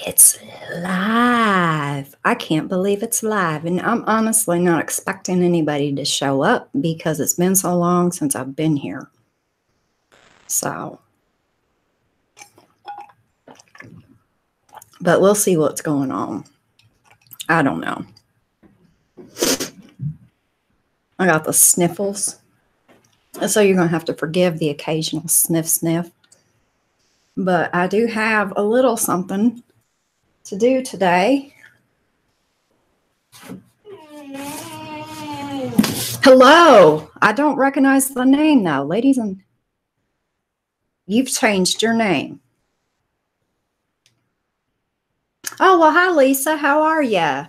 It's live. I can't believe it's live. And I'm honestly not expecting anybody to show up because it's been so long since I've been here. So, but we'll see what's going on. I don't know. I got the sniffles. So you're going to have to forgive the occasional sniff. But I do have a little something to do today. Hello. I don't recognize the name though, ladies, and you've changed your name. Oh, well, hi, Lisa. How are you?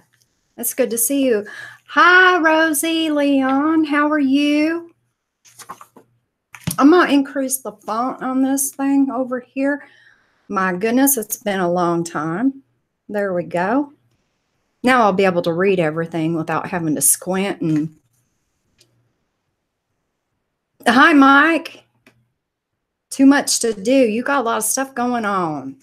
It's good to see you. Hi, Rosie, Leon. How are you? I'm going to increase the font on this thing over here. My goodness, it's been a long time. There we go. Now I'll be able to read everything without having to squint. And hi, Mike. Too much to do. You got a lot of stuff going on.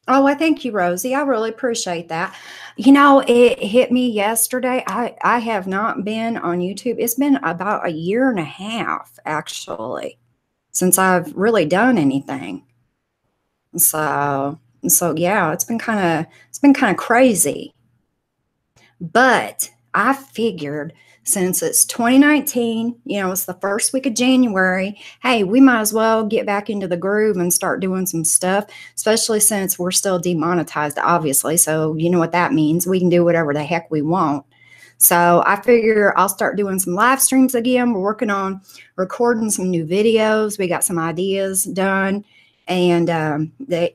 Oh, I thank you, Rosie. I really appreciate that. You know, it hit me yesterday. I have not been on YouTube. It's been about 1.5 years, actually, since I've really done anything. So yeah, it's been kind of crazy. But I figured since it's 2019, you know, it's the first week of January, hey, we might as well get back into the groove and start doing some stuff, especially since we're still demonetized, obviously. So you know what that means. We can do whatever the heck we want. So I figure I'll start doing some live streams again. We're working on recording some new videos. We got some ideas done. And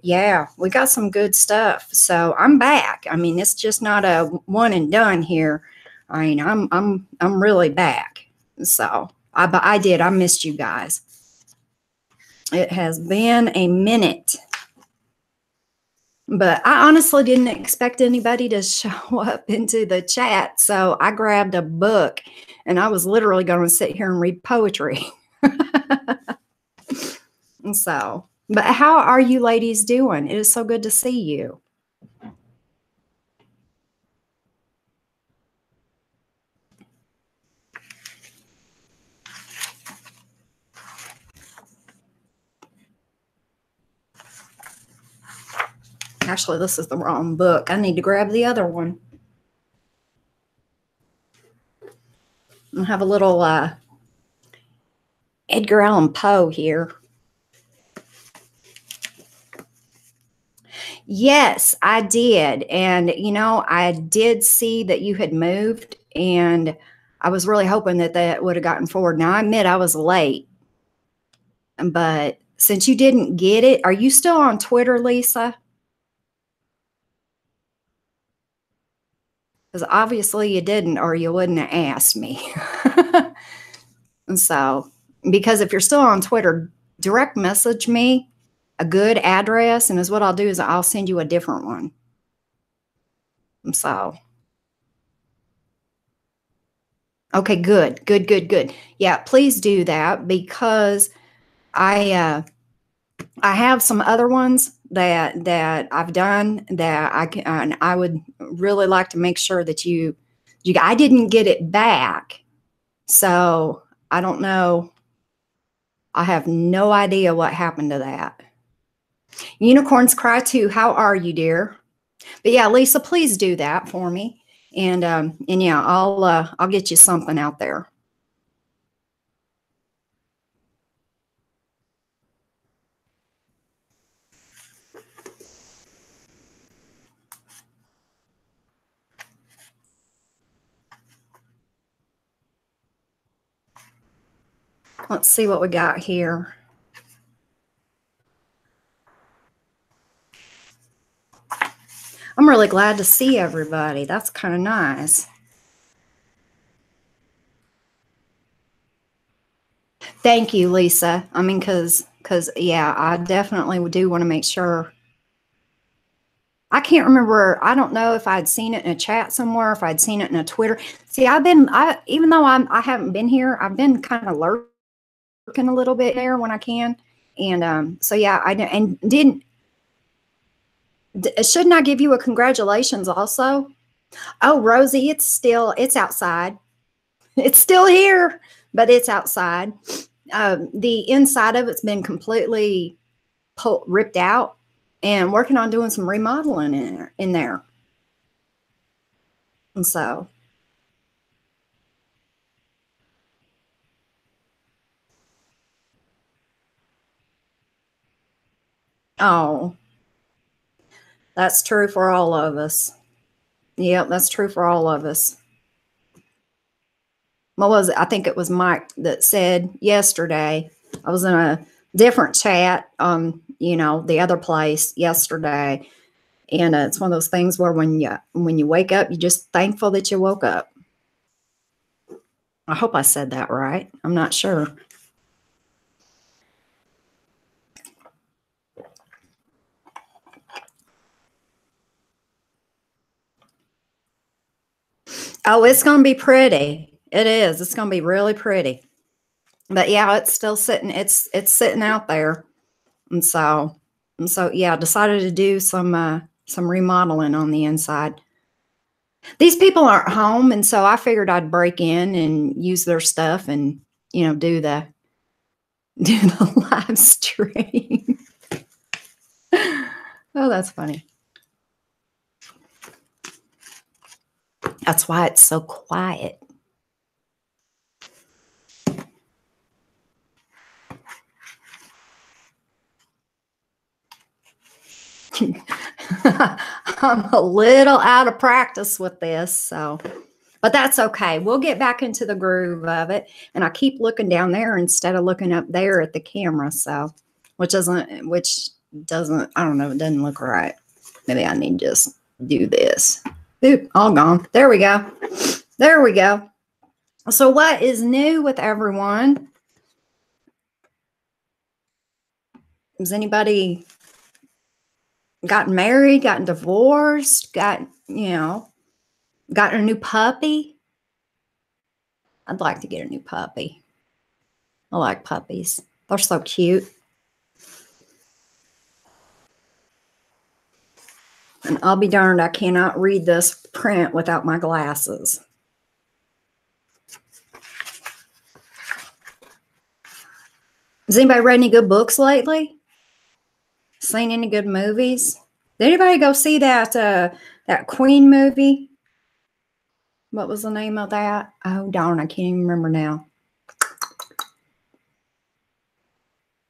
yeah, we got some good stuff. So I'm back. I mean, it's just not a one and done here. I mean, I'm really back. So I missed you guys. It has been a minute. But I honestly didn't expect anybody to show up into the chat. So I grabbed a book and I was literally going to sit here and read poetry. And so, but how are you ladies doing? It is so good to see you. Actually, this is the wrong book. I need to grab the other one. I have a little Edgar Allan Poe here. Yes, I did. And, you know, I did see that you had moved, and I was really hoping that that would have gotten forward. Now, I admit I was late, but since you didn't get it, are you still on Twitter, Lisa? Because obviously you didn't, or you wouldn't have asked me. And so, because if you're still on Twitter, direct message me a good address, and is what I'll do is I'll send you a different one. So, okay, good. Yeah, please do that, because I have some other ones that I've done that I can, and I would really like to make sure that I didn't get it back, so I don't know. I have no idea what happened to that. Unicorns Cry Too. How are you, dear? But yeah, Lisa, please do that for me, and yeah, I'll get you something out there. Let's see what we got here. I'm really glad to see everybody. That's kind of nice. Thank you, Lisa. I mean, because yeah, I definitely do want to make sure. I can't remember. I don't know if I'd seen it in a chat somewhere, if I'd seen it in a Twitter. See, even though I haven't been here, I've been kind of lurking a little bit there when I can. And so yeah, I and didn't. Shouldn't I give you a congratulations also? Oh, Rosie, it's outside. It's still here, but it's outside. The inside of it's been completely ripped out, and working on doing some remodeling in there. And so, oh, that's true for all of us. Yep, that's true for all of us. What was it? I think it was Mike that said yesterday. I was in a different chat on, the other place yesterday, and it's one of those things where when you wake up, you're just thankful that you woke up. I hope I said that right. I'm not sure. Oh, it's going to be pretty. It is. It's going to be really pretty. But yeah, it's still sitting. It's sitting out there, and so yeah, I decided to do some remodeling on the inside. These people aren't home, and so I figured I'd break in and use their stuff and do the do the live stream. Oh, that's funny. That's why it's so quiet. I'm a little out of practice with this, but that's okay. We'll get back into the groove of it. And I keep looking down there instead of looking up there at the camera. So, which doesn't, I don't know, it doesn't look right. Maybe I need to just do this. Oop, all gone. There we go. There we go. So what is new with everyone? Has anybody gotten married, gotten divorced, gotten a new puppy? I'd like to get a new puppy. I like puppies. They're so cute. And I'll be darned, I cannot read this print without my glasses. Has anybody read any good books lately? Seen any good movies? Did anybody go see that Queen movie? What was the name of that? Oh, darn, I can't even remember now.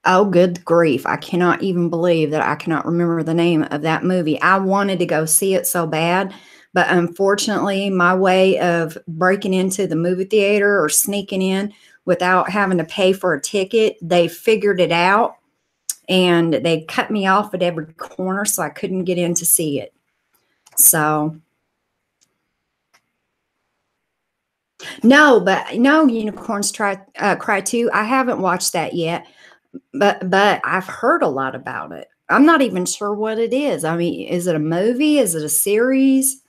Oh, good grief. I cannot even believe that I cannot remember the name of that movie. I wanted to go see it so bad, but unfortunately, my way of breaking into the movie theater or sneaking in without having to pay for a ticket, they figured it out, and they cut me off at every corner, so I couldn't get in to see it. So, no, but no, Unicorns Cry Too. I haven't watched that yet. But I've heard a lot about it. I'm not even sure what it is. I mean, is it a movie? Is it a series?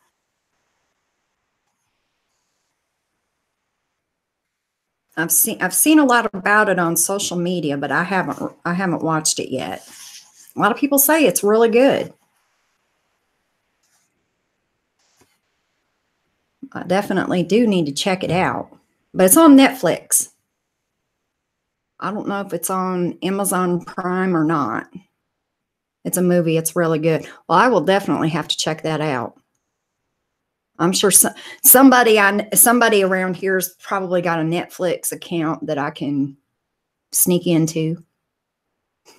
I've seen a lot about it on social media, but I haven't watched it yet. A lot of people say it's really good. I definitely do need to check it out. But it's on Netflix. I don't know if it's on Amazon Prime or not. It's a movie. It's really good. Well, I will definitely have to check that out. I'm sure somebody around here's probably got a Netflix account that I can sneak into.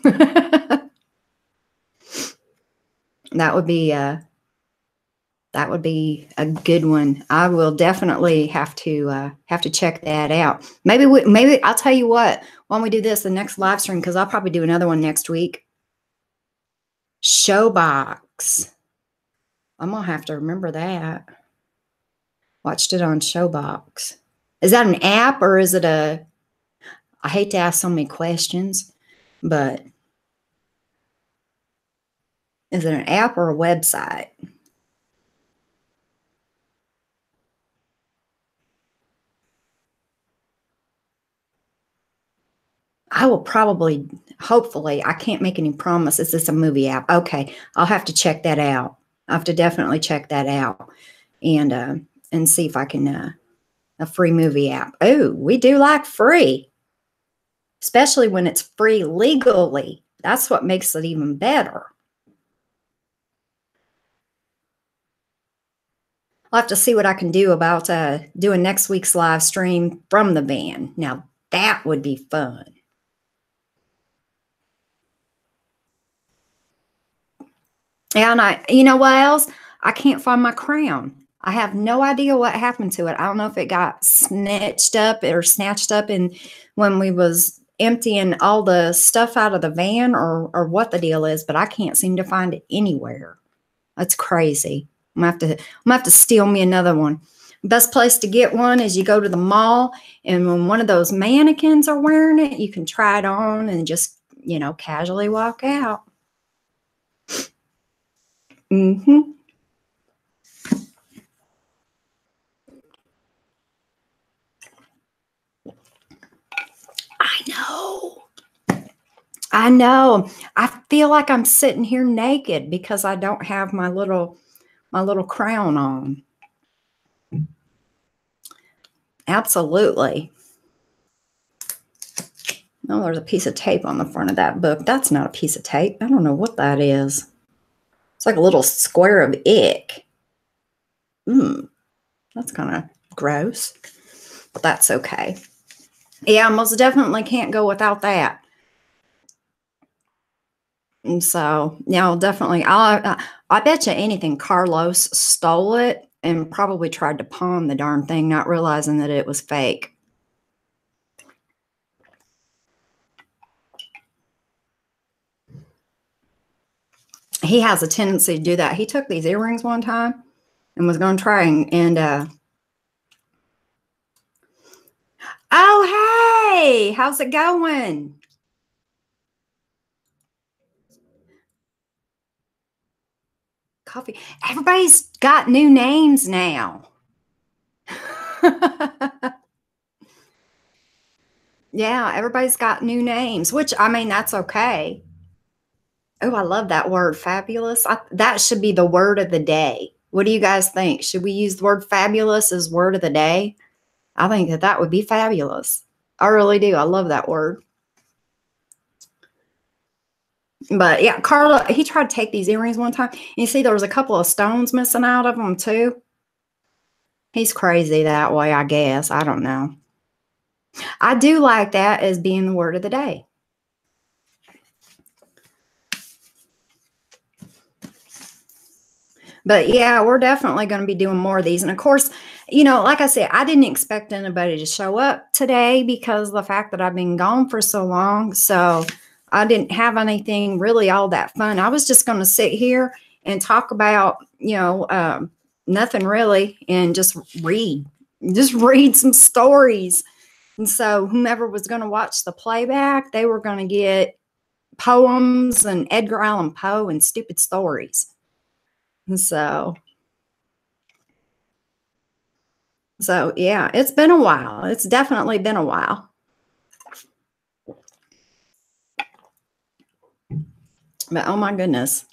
That would be a good one. I will definitely have to check that out. Maybe I'll tell you what. Why don't we do this the next live stream, because I'll probably do another one next week. Showbox. I'm gonna have to remember that. Watched it on Showbox. Is that an app or is it a? I hate to ask so many questions, but is it an app or a website? I will probably, hopefully, I can't make any promises. It's a movie app. Okay, I'll have to check that out. I have to definitely check that out and see if I can a free movie app. Oh, we do like free, especially when it's free legally. That's what makes it even better. I'll have to see what I can do about doing next week's live stream from the van. Now, that would be fun. And you know what else? I can't find my crown. I have no idea what happened to it. I don't know if it got snatched up in when we was emptying all the stuff out of the van or what the deal is, but I can't seem to find it anywhere. That's crazy. I'm gonna have to steal me another one. Best place to get one is you go to the mall, and when one of those mannequins are wearing it, you can try it on and just, casually walk out. Mm-hmm. I know. I know. I feel like I'm sitting here naked because I don't have my little crown on. Absolutely. Oh, there's a piece of tape on the front of that book. That's not a piece of tape. I don't know what that is. It's like a little square of ick. That's kind of gross, but that's okay. Yeah, most definitely can't go without that. And so, definitely. I bet you anything Carlos stole it and probably tried to pawn the darn thing, not realizing that it was fake. He has a tendency to do that. He took these earrings one time and was going to try oh, hey, how's it going? Coffee. Everybody's got new names now. Yeah, everybody's got new names, which, I mean, that's okay. Oh, I love that word, fabulous. That should be the word of the day. What do you guys think? Should we use the word fabulous as word of the day? I think that would be fabulous. I really do. I love that word. But yeah, Carla, he tried to take these earrings one time. You see, there was a couple of stones missing out of them too. He's crazy that way, I guess. I don't know. I do like that as being the word of the day. But yeah, we're definitely going to be doing more of these. And of course, like I said, I didn't expect anybody to show up today because of the fact that I've been gone for so long. So I didn't have anything really all that fun. I was just going to sit here and talk about, nothing really and just read some stories. And so whomever was going to watch the playback, they were going to get poems and Edgar Allan Poe and stupid stories. So yeah, it's been a while. It's definitely been a while. But oh my goodness.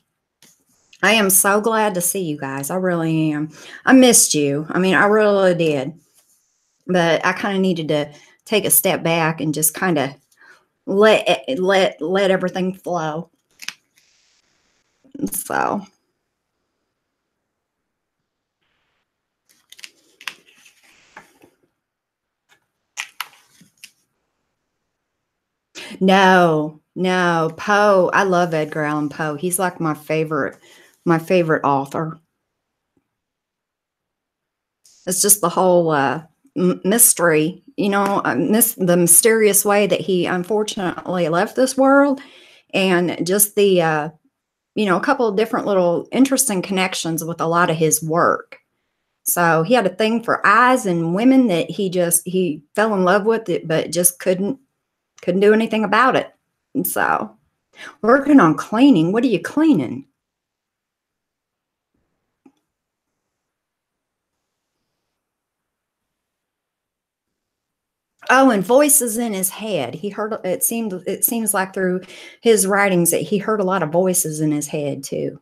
I am so glad to see you guys. I really am. I missed you. I mean, I really did. But I kind of needed to take a step back and just kind of let everything flow. So no, Poe. I love Edgar Allan Poe. He's like my favorite author. It's just the whole mystery, the mysterious way that he unfortunately left this world, and just the, a couple of different little interesting connections with a lot of his work. So he had a thing for eyes and women that he fell in love with it, but just couldn't do anything about it. And so working on cleaning. What are you cleaning? Oh, and voices in his head. He heard it seems like through his writings that he heard a lot of voices in his head too.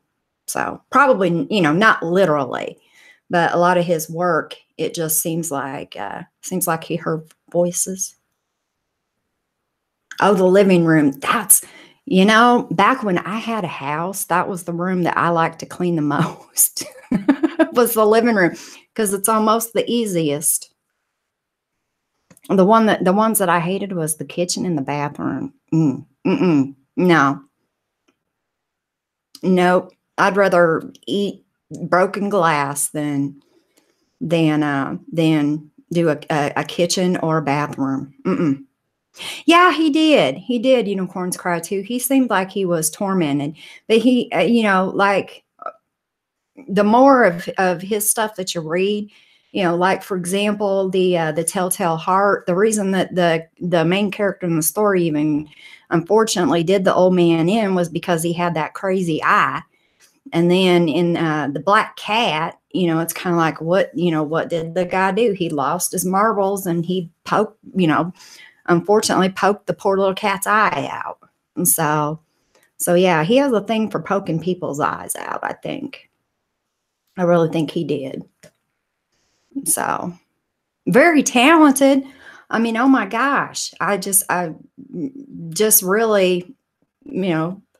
So probably, not literally, but a lot of his work, it just seems like he heard voices. Oh, the living room. Back when I had a house, that was the room that I liked to clean the most. Was the living room, because it's almost the easiest. The ones that I hated was the kitchen and the bathroom. No, nope. I'd rather eat broken glass than do a kitchen or a bathroom. Yeah, he did. He did. Unicorns Cry too. He seemed like he was tormented, but he, like the more of his stuff that you read, like for example, the Telltale Heart. The reason that the main character in the story even unfortunately did the old man in was because he had that crazy eye. And then in the Black Cat, it's kind of like what did the guy do? He lost his marbles and he poked, unfortunately poked the poor little cat's eye out. And so yeah, he has a thing for poking people's eyes out, I think. I really think he did. So very talented. I mean, oh my gosh. I just really,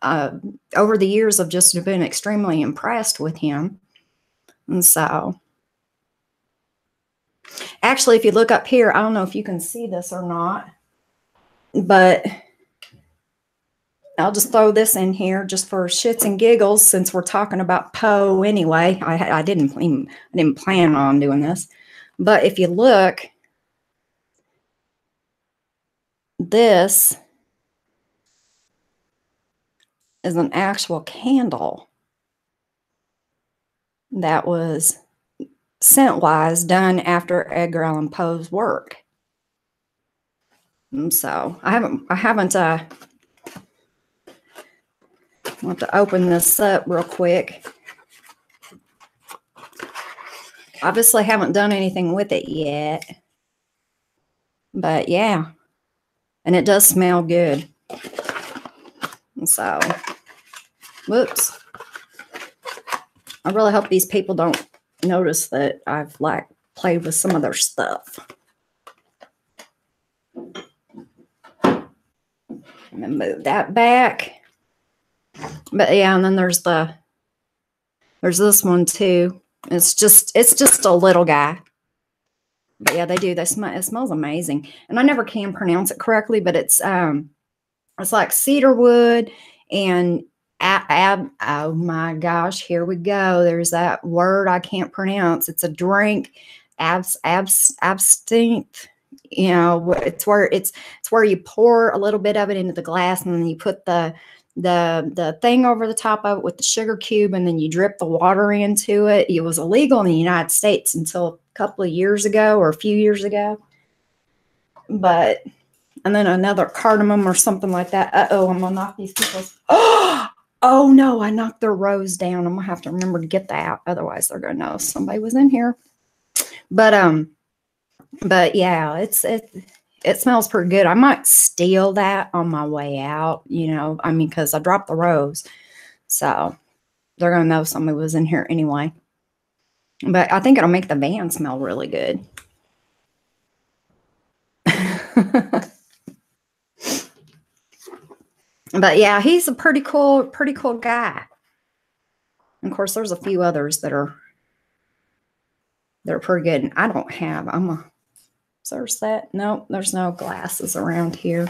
over the years I've just been extremely impressed with him. And so actually, if you look up here, I don't know if you can see this or not, but I'll just throw this in here just for shits and giggles, since we're talking about Poe anyway. I didn't plan on doing this, but if you look, this is an actual candle that was scent-wise done after Edgar Allan Poe's work. And so I haven't want to open this up real quick. Obviously haven't done anything with it yet, but yeah, and it does smell good. And so, whoops. I really hope these people don't notice that I've played with some of their stuff. I'm gonna move that back. But yeah, and then there's this one too. It's just a little guy. But yeah, it smells amazing. And I never can pronounce it correctly, but it's like cedarwood and oh my gosh, here we go. There's that word I can't pronounce. It's a drink, absinthe. It's where you pour a little bit of it into the glass, and then you put the thing over the top of it with the sugar cube, and then you drip the water into it. It was illegal in the United States until a couple of years ago, or a few years ago. And then another cardamom or something like that. Uh-oh, I'm gonna knock these people's. Oh no, I knocked their rose down. I'm gonna have to remember to get that out. Otherwise, they're gonna know somebody was in here. But yeah, it smells pretty good. I might steal that on my way out, because I dropped the rose. So they're going to know somebody was in here anyway. But I think it'll make the van smell really good. But yeah, he's a pretty cool guy. And of course, there's a few others that are pretty good. And I don't have, there's that. Nope, there's no glasses around here.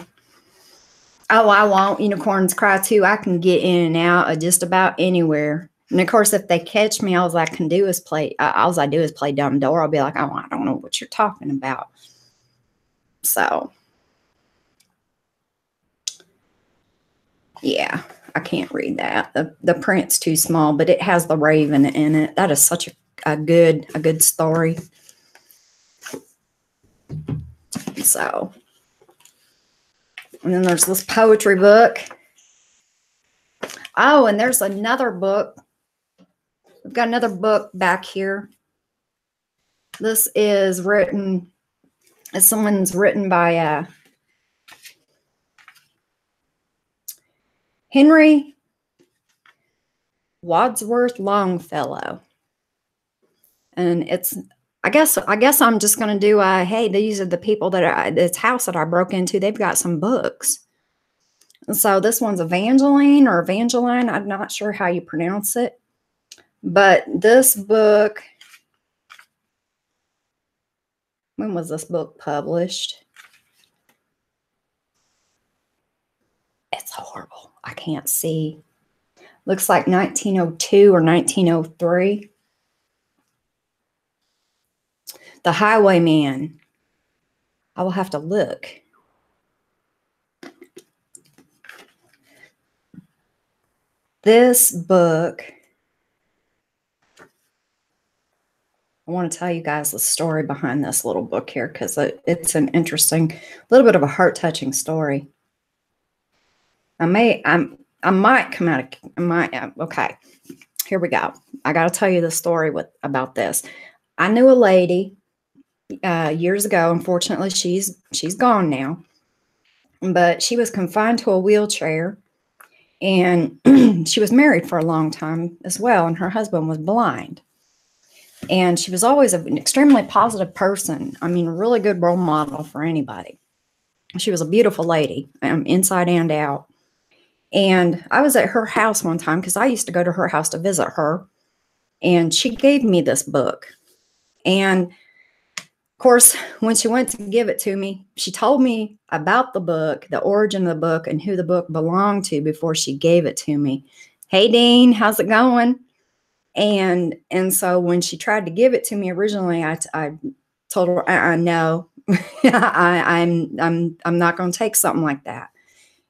Oh, I won't. Unicorns Cry too. I can get in and out of just about anywhere. And of course, if they catch me, all I do is play dumb door. I'll be like, oh, I don't know what you're talking about. So, yeah, I can't read that. The print's too small, but it has the raven in it. That is such a good story. So, and then there's this poetry book. Oh, and there's another book. We've got another book back here. This is written Someone's written by Henry Wadsworth Longfellow. And it's, I guess I'm just going to do, hey, these are the people this house that I broke into. They've got some books. And so this one's Evangeline or Evangeline. I'm not sure how you pronounce it. But this book, when was this book published? It's horrible. I can't see. Looks like 1902 or 1903. The Highwayman. I will have to look. This book, I want to tell you guys the story behind this little book here because it's an interesting, little bit of a heart-touching story. I might come out of, okay, here we go. I got to tell you the story about this. I knew a lady years ago. Unfortunately, she's gone now, but she was confined to a wheelchair, and she was married for a long time as well, and her husband was blind. And she was always an extremely positive person. I mean, a really good role model for anybody. She was a beautiful lady, inside and out. And I was at her house one time because I used to go to her house to visit her. And she gave me this book. And of course, when she went to give it to me, she told me about the book, the origin of the book, and who the book belonged to before she gave it to me. Hey, Dean, how's it going? And so when she tried to give it to me originally, I told her, I know, I'm not going to take something like that.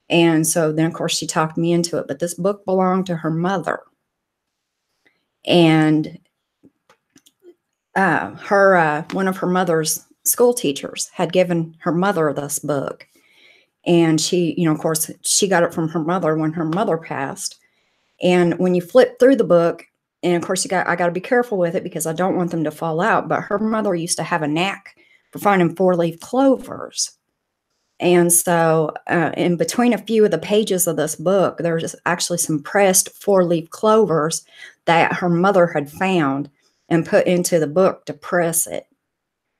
And so then, of course, she talked me into it. But this book belonged to her mother. And one of her mother's school teachers had given her mother this book. And she, of course, she got it from her mother when her mother passed. And when you flip through the book, and of course, I got to be careful with it because I don't want them to fall out. But her mother used to have a knack for finding four-leaf clovers. And so in between a few of the pages of this book, there's actually some pressed four-leaf clovers that her mother had found and put into the book to press it.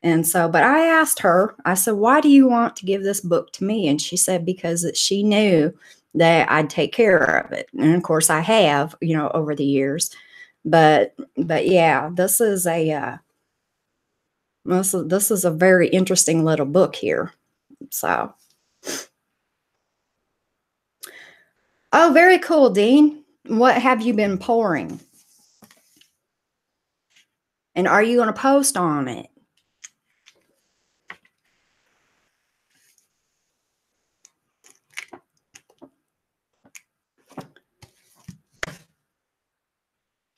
And so, but I asked her, I said, why do you want to give this book to me? And she said, because she knew that I'd take care of it. And of course I have, over the years. But yeah, this is a very interesting little book here. So, oh, very cool, Dean. What have you been pouring? And are you going to post on it?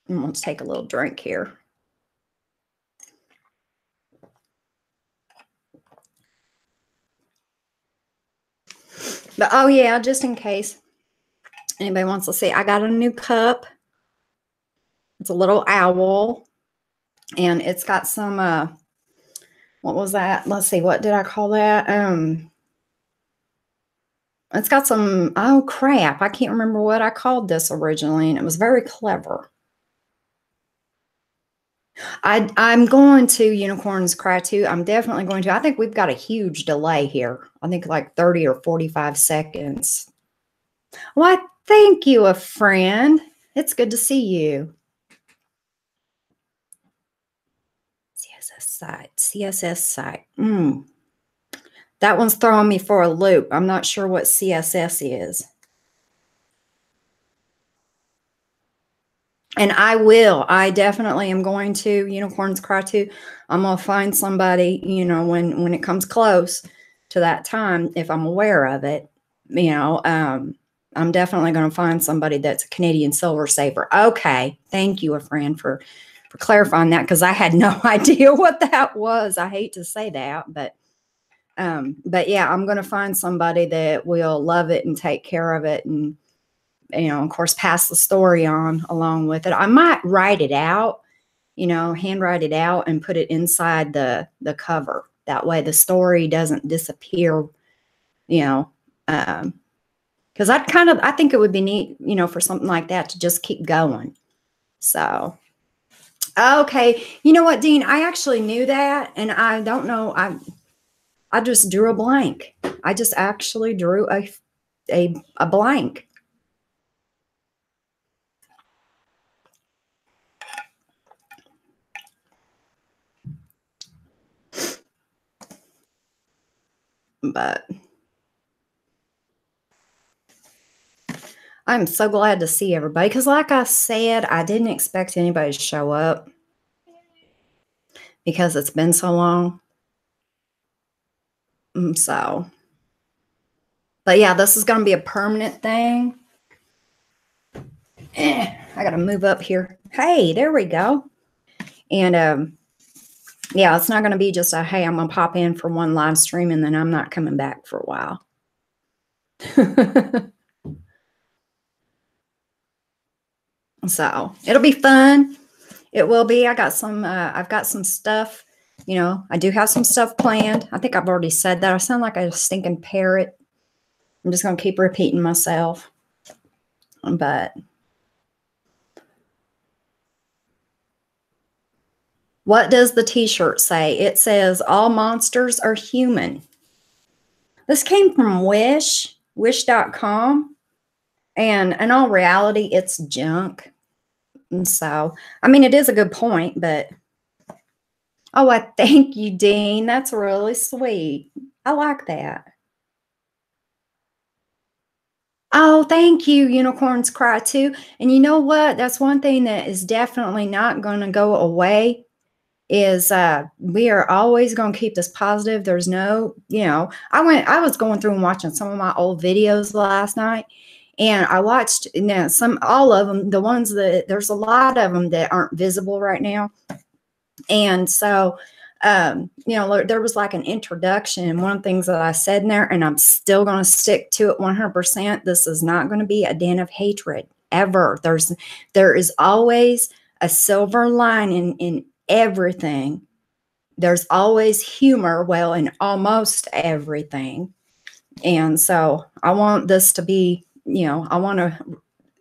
Let's take a little drink here. But oh yeah, just in case anybody wants to see, I got a new cup. It's a little owl, and it's got some what was that? Let's see, what did I call that? It's got some, oh crap, I can't remember what I called this originally, and it was very clever. I'm going to Unicorns Cry too. I'm definitely going to. I think we've got a huge delay here. I think like 30 or 45 seconds. Why, thank you, a friend. It's good to see you. CSS site. That one's throwing me for a loop. I'm not sure what CSS is. And I definitely am going to Unicorns Cry too. I'm going to find somebody, when it comes close to that time, if I'm aware of it, I'm definitely going to find somebody that's a Canadian Silver Saver. Okay. Thank you, a friend, for clarifying that, because I had no idea what that was. I hate to say that, but yeah, I'm going to find somebody that will love it and take care of it, and of course, pass the story on along with it. I might write it out, handwrite it out and put it inside the cover. That way the story doesn't disappear, you know, because I think it would be neat, you know, for something like that to just keep going. So, okay. You know what, Dean? I actually knew that, and I don't know. I just drew a blank. I just actually drew a blank. But I'm so glad to see everybody because, like I said, I didn't expect anybody to show up because it's been so long. So, but yeah, this is going to be a permanent thing. I got to move up here. Hey, there we go. And yeah, it's not going to be just a, hey, I'm going to pop in for one live stream and then I'm not coming back for a while. So it'll be fun. It will be. I've got some stuff, you know, I do have some stuff planned. I think I've already said that. I sound like a stinking parrot. I'm just going to keep repeating myself. But what does the t-shirt say? It says, all monsters are human. This came from wish.com. And in all reality, it's junk. And so, I mean, it is a good point, but oh, I thank you, Dean. That's really sweet. I like that. Oh, thank you. Unicorns cry too. And you know what? That's one thing that is definitely not going to go away is we are always going to keep this positive. There's no, you know, I was going through and watching some of my old videos last night, and I watched, you know, all of them, the ones that there's a lot of them that aren't visible right now. And so, you know, there was like an introduction, and one of the things that I said in there, and I'm still going to stick to it 100%. This is not going to be a den of hatred ever. There is always a silver lining in everything. There's always humor, well, in almost everything. And so I want this to be, you know, I want to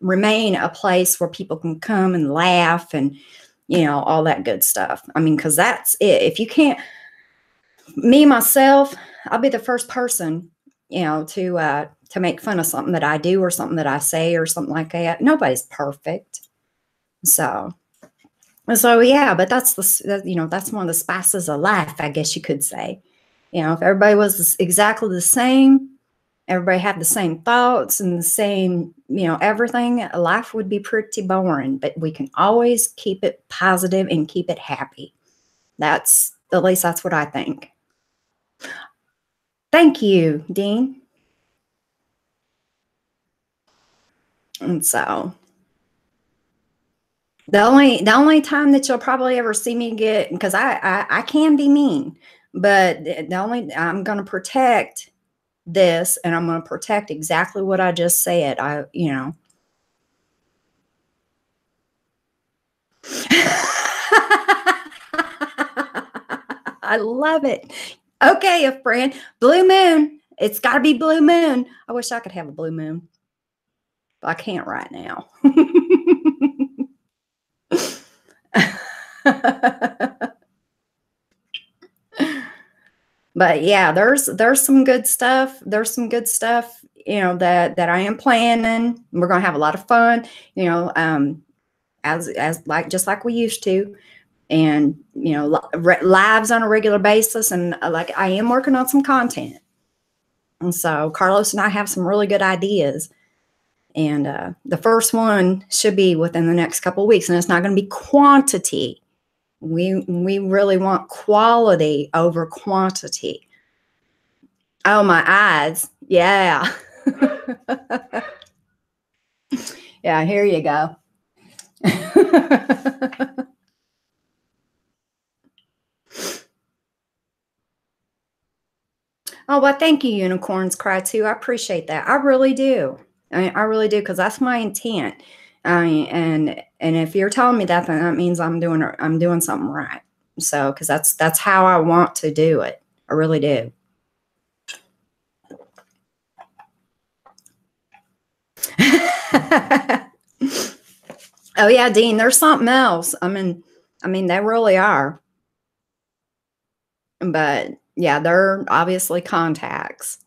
remain a place where people can come and laugh and, you know, all that good stuff. I mean, because that's it. If you can't, me, myself, I'll be the first person, you know, to make fun of something that I do or something that I say or something like that. Nobody's perfect. So yeah, but that's you know, that's one of the spices of life, I guess you could say. You know, if everybody was exactly the same, everybody had the same thoughts and the same, you know, everything, life would be pretty boring. But we can always keep it positive and keep it happy. At least that's what I think. Thank you, Dean. And so the only time that you'll probably ever see me get, because I can be mean, but I'm going to protect this, and I'm going to protect exactly what I just said. You know. I love it. Okay, a friend. Blue moon. It's got to be blue moon. I wish I could have a blue moon, but I can't right now. But yeah, there's some good stuff. There's some good stuff, you know, that I am planning. We're gonna have a lot of fun, you know, as like just like we used to, and you know, lives on a regular basis. And like I am working on some content, and so Carlos and I have some really good ideas. And the first one should be within the next couple of weeks, and it's not going to be quantity. We really want quality over quantity. Oh, my eyes. Yeah. Yeah, here you go. Oh, well, thank you, Unicorns Cry too. I appreciate that. I really do. I really do, because that's my intent. And if you're telling me that, then that means I'm doing something right. So, because that's how I want to do it. I really do. Oh yeah, Dean, there's something else. I mean, they really are. But yeah, they're obviously contacts.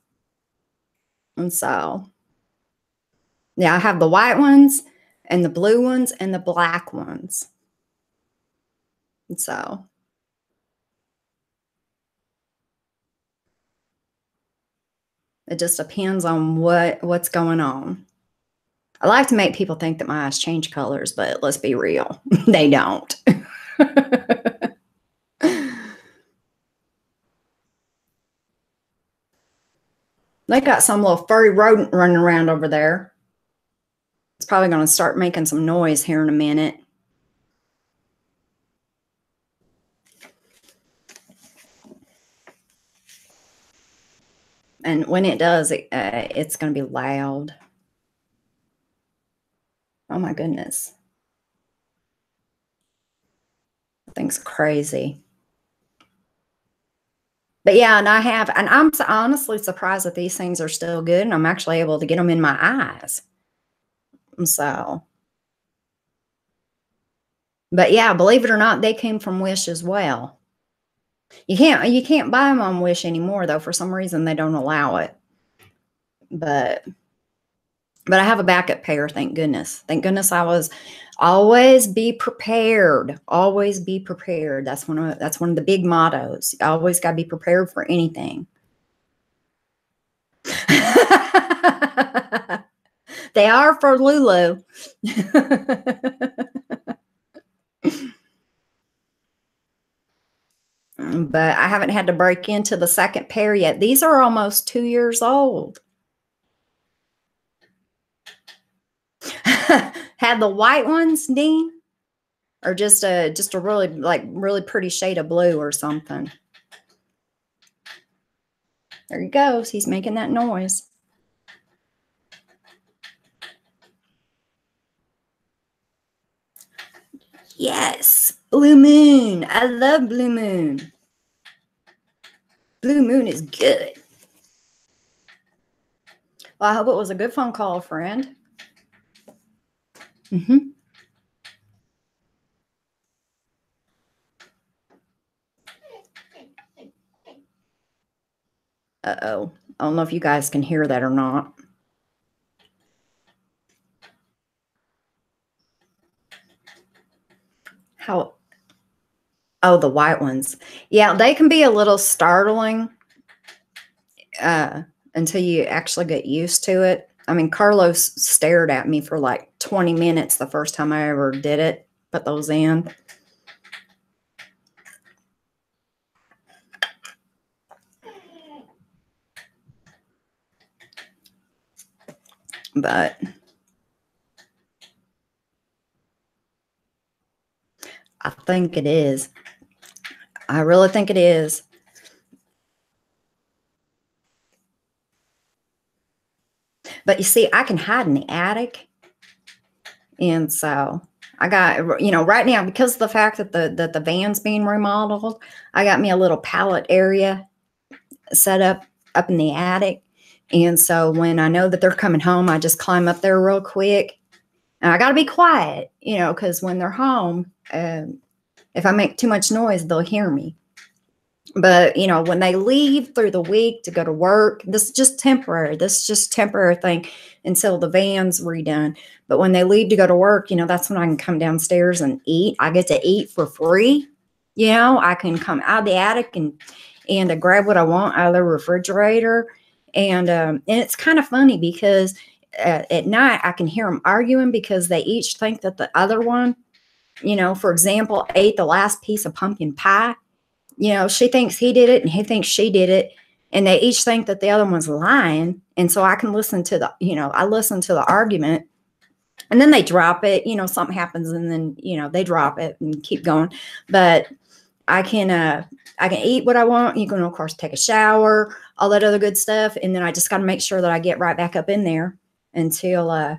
And so, yeah, I have the white ones and the blue ones and the black ones. And so, it just depends on what's going on. I like to make people think that my eyes change colors, but let's be real, they don't. They got some little furry rodent running around over there. It's probably going to start making some noise here in a minute. And when it does, it's going to be loud. Oh my goodness. That thing's crazy. But yeah, and I'm honestly surprised that these things are still good, and I'm actually able to get them in my eyes. And so, but yeah, believe it or not, they came from Wish as well. You can't buy them on Wish anymore, though. For some reason, they don't allow it. But I have a backup pair. Thank goodness. Thank goodness. I was always be prepared. Always be prepared. That's one of the big mottos. You always got to be prepared for anything. They are for Lulu. But I haven't had to break into the second pair yet. These are almost 2 years old. Had the white ones, Dean? Or just a really pretty shade of blue or something? There he goes. He's making that noise. Yes, Blue Moon. I love Blue Moon. Blue Moon is good. Well, I hope it was a good phone call, friend. Uh-oh. I don't know if you guys can hear that or not. How? Oh, the white ones. Yeah, they can be a little startling until you actually get used to it. I mean, Carlos stared at me for like 20 minutes the first time I ever did it, put those in. But I think it is. I really think it is. But you see, I can hide in the attic. And so I got, right now, because of the fact that the van's being remodeled, I got me a little pallet area set up in the attic. And so when I know that they're coming home, I just climb up there real quick. And I got to be quiet, because when they're home, if I make too much noise, they'll hear me. But, when they leave through the week to go to work, this is just temporary. This is just a temporary thing until the van's redone. But when they leave to go to work, that's when I can come downstairs and eat. I get to eat for free. I can come out of the attic and grab what I want out of the refrigerator. And it's kind of funny because at night I can hear them arguing because they each think that the other one, for example, ate the last piece of pumpkin pie. She thinks he did it and he thinks she did it. And they each think that the other one's lying. And so I can listen to I listen to the argument, and then they drop it, something happens, and then, they drop it and keep going. But I can eat what I want. You can, of course, take a shower, all that other good stuff. And then I just got to make sure that I get right back up in there until,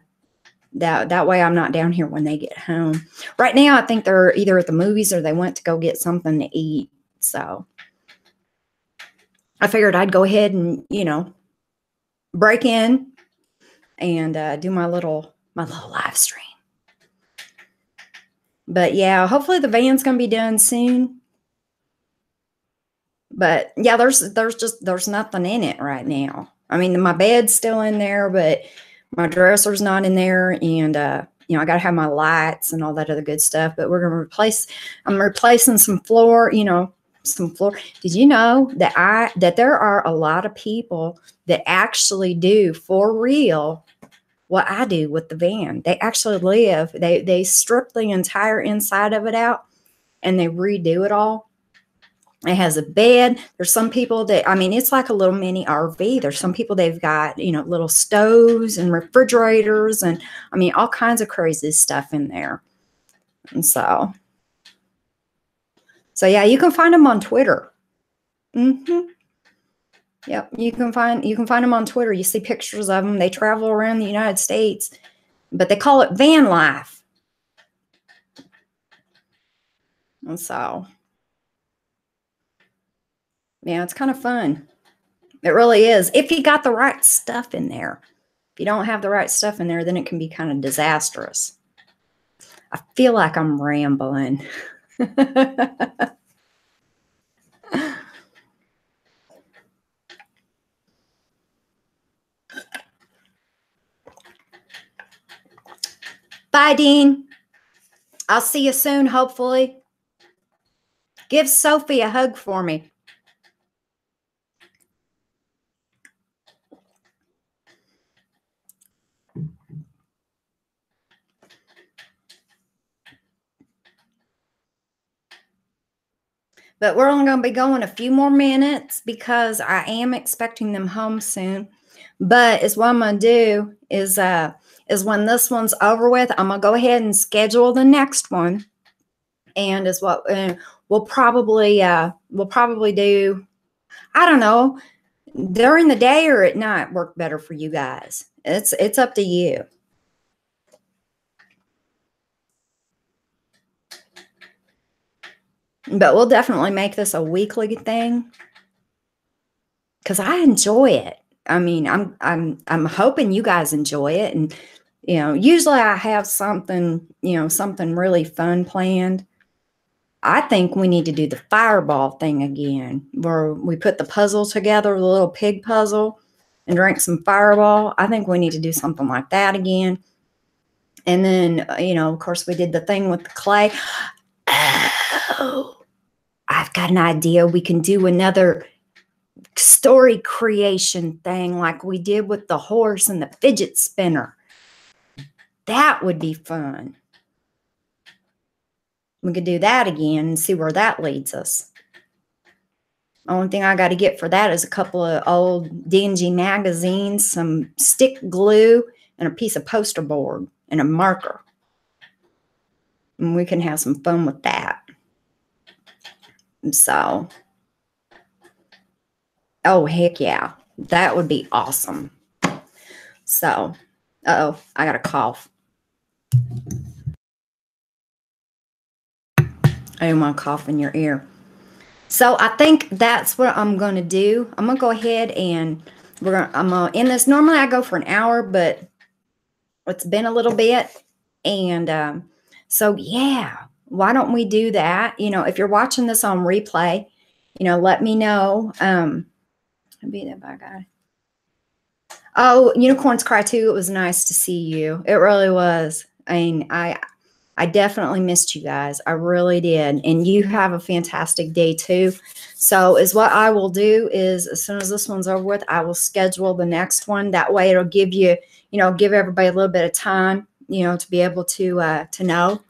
that way I'm not down here when they get home. Right now, I think they're either at the movies or they went to go get something to eat. So, I figured I'd go ahead and, break in and do my little live stream. But yeah, hopefully the van's gonna be done soon. But yeah, there's nothing in it right now. I mean, my bed's still in there, but my dresser's not in there, and I gotta have my lights and all that other good stuff. But I'm replacing some floor, some floor. Did you know that there are a lot of people that actually do for real what I do with the van? They actually they strip the entire inside of it out and they redo it all. It has a bed. There's some people that, I mean, it's like a little mini RV. There's some people, they've got, little stoves and refrigerators and, I mean, all kinds of crazy stuff in there. And so yeah, you can find them on Twitter. Yep, you can find them on Twitter. You see pictures of them. They travel around the United States, but they call it van life. And so yeah, it's kind of fun. It really is. If you got the right stuff in there. If you don't have the right stuff in there, then it can be kind of disastrous. I feel like I'm rambling. Bye, Dean. I'll see you soon, hopefully. Give Sophie a hug for me. But we're only going to be going a few more minutes because I am expecting them home soon. But what I'm going to do is when this one's over with, I'm going to go ahead and schedule the next one. And we'll probably do, I don't know, during the day or at night work better for you guys. It's up to you. But we'll definitely make this a weekly thing because I enjoy it. I mean, I'm hoping you guys enjoy it. And usually I have something really fun planned. I think we need to do the fireball thing again, where we put the puzzle together, the little pig puzzle, and drink some fireball. I think we need to do something like that again. And then, of course, we did the thing with the clay. Oh, I've got an idea. We can do another story creation thing like we did with the horse and the fidget spinner. That would be fun. We could do that again and see where that leads us. Only thing I got to get for that is a couple of old dingy magazines, some stick glue, and a piece of poster board and a marker. And we can have some fun with that. So, oh, heck yeah. That would be awesome. So, uh-oh, I got a cough. I didn't want to cough in your ear. So I think that's what I'm going to do. I'm going to go ahead and I'm going to end this. Normally I go for an hour, but it's been a little bit. And so, yeah, why don't we do that? If you're watching this on replay, let me know. Be that bad guy. Oh, Unicorns Cry too. It was nice to see you. It really was. I mean, I definitely missed you guys. I really did. And you have a fantastic day too. So what I will do is as soon as this one's over with, I will schedule the next one. That way it'll give you, give everybody a little bit of time, to be able to know.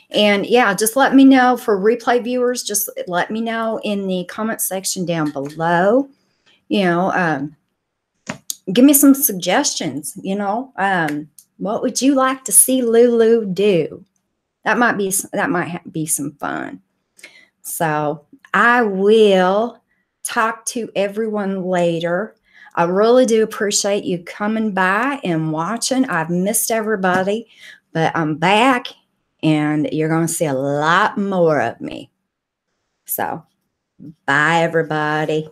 And yeah, just let me know for replay viewers, just let me know in the comment section down below, give me some suggestions, what would you like to see Lulu do? That might be some fun. So I will talk to everyone later. I really do appreciate you coming by and watching. I've missed everybody, but I'm back and you're going to see a lot more of me. So bye, everybody.